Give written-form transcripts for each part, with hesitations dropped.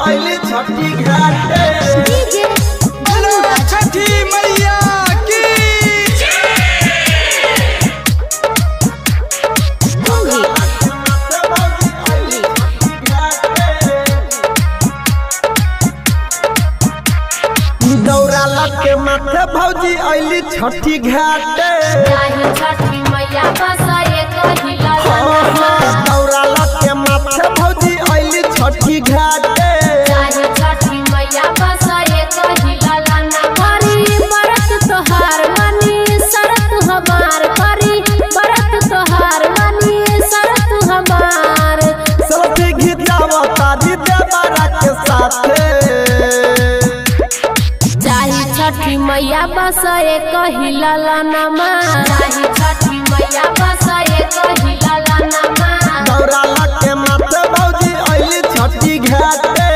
आइली छठी घाटे छठी मैया की दौरा लगे माथे भौजी आइली छठी घाटे छठी मैया बसाए दौरा लगे माथे भौजी आइली छठी घाटे छठी मैया बसाए बरत तोहार मनी शरत हमार करी बरत तोहार मनी शरत हमार सेल्फी खिंचावा तारी देवरा के साथे छठी मैया बसाए नमा छठी मैया बसाए नमा दौरा लगे माथे भौजी आइली छठी घाटे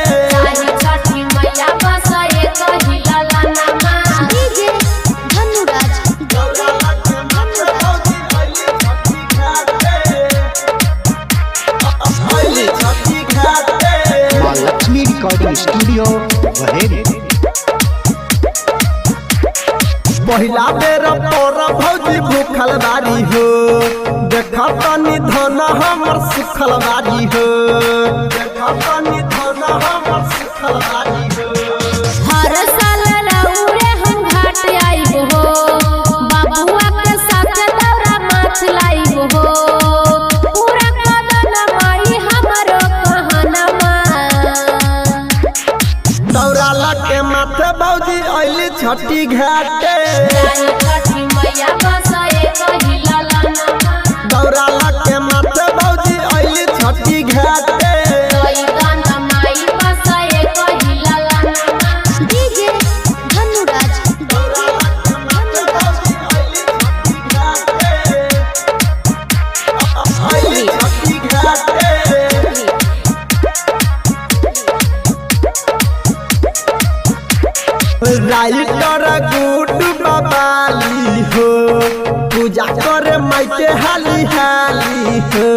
छठी मैया बसाए नमा डीजे धनुराज दौरा लगे माथे भौजी आइली छठी घाटे आइली छठी घाटे माँ लक्ष्मी रिकॉर्डिंग स्टूडियो बहेरी। पहिला बेर पर भौजी भूखल बारी हो देखा तनी धन हमर सुखल बारी हो देखा तनी धन हमर सुखल बारी हो हर साल रउरे हम घाट आइब हो बाबुआ के साथ दौरा माछ लाइब हो पूरा कदन माई हमरो कहनमा दौरा लगे माथे भौजी आइली छठी घाटे छठी मैया बसाए नमा दौरा लगे माथे भौजी आइली छठी घाटे गाना माई बसाए नमा डीजे धनुराज दौरा लगे माथे भौजी आइली छठी घाटे राइटर गुड बाबाली हो पूजा करे माइके हाली हाली हो